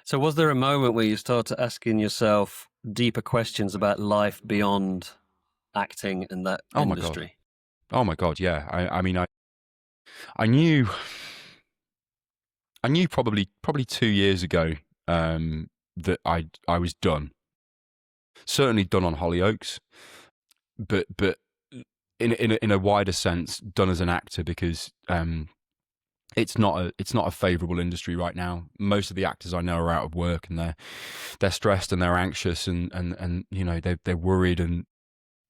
So was there a moment where you started asking yourself deeper questions about life beyond acting in that Oh my God. industry? Oh my God. Yeah. I mean, I knew, I knew probably 2 years ago, that I was done. Certainly done on Hollyoaks, but in a wider sense, done as an actor because, it's not a favourable industry right now. Most of the actors I know are out of work and they're stressed and they're anxious and they're worried and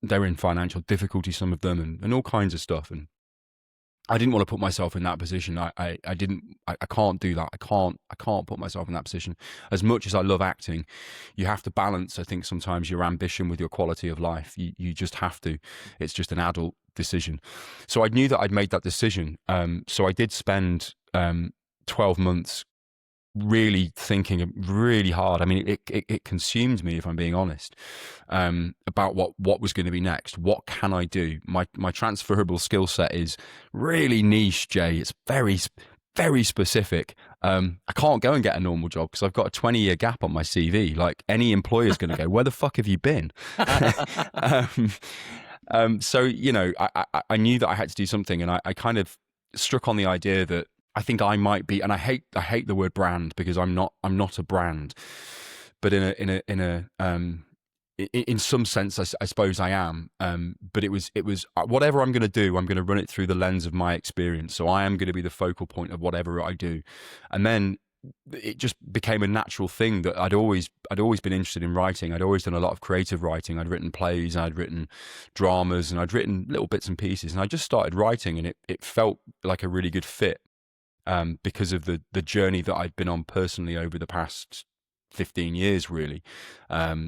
they're in financial difficulty, some of them, and all kinds of stuff. And I didn't want to put myself in that position. I can't do that. I can't put myself in that position. As much as I love acting, you have to balance, I think, sometimes your ambition with your quality of life. You just have to. It's just an adult decision. So I knew that I'd made that decision. So I did spend 12 months really thinking really hard. I mean, it consumed me, if I'm being honest, about what was going to be next. What can I do? My transferable skill set is really niche, Jay. It's very specific. I can't go and get a normal job because I've got a 20-year gap on my CV. Like, any employer's going to go, where the fuck have you been? So, I knew that I had to do something, and I kind of struck on the idea that I think I might be, and I hate the word brand because I'm not a brand, but in some sense, I suppose I am. But it was whatever I'm going to do, I'm going to run it through the lens of my experience. So I am going to be the focal point of whatever I do, and then it just became a natural thing that I'd always been interested in writing. I'd always done a lot of creative writing. I'd written plays, I'd written dramas, and I'd written little bits and pieces. And I just started writing, and it felt like a really good fit. Because of the journey that I'd been on personally over the past 15 years, really, in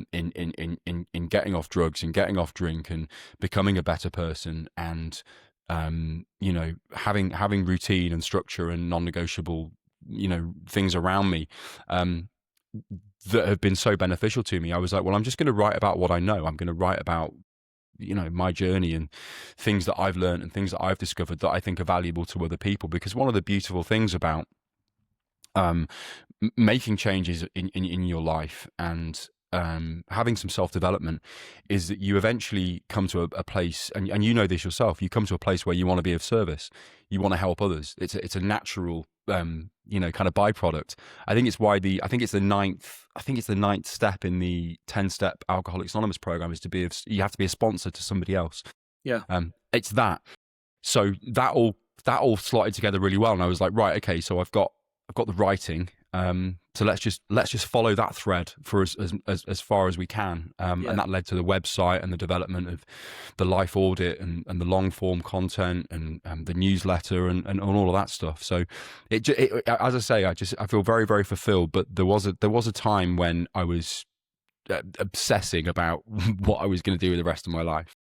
getting off drugs and getting off drink and becoming a better person, and having routine and structure and non-negotiable things around me, that have been so beneficial to me. I was like, well, I'm just going to write about what I know. I'm going to write about my journey and things that I've learned and things that I've discovered that I think are valuable to other people. Because one of the beautiful things about making changes in your life and having some self-development is that you eventually come to a place, and you know this yourself, you come to a place where you want to be of service, you want to help others. It's a natural kind of byproduct. I think it's the ninth step in the 10-step Alcoholics Anonymous program is you have to be a sponsor to somebody else. Yeah. It's that. So that all slotted together really well, and I was like, right, okay, so I've got the writing. So let's just follow that thread for as far as we can. And that led to the website and the development of the life audit and the long form content and the newsletter and all of that stuff. So it as I say, I feel very, very fulfilled. But there was a time when I was obsessing about what I was going to do with the rest of my life.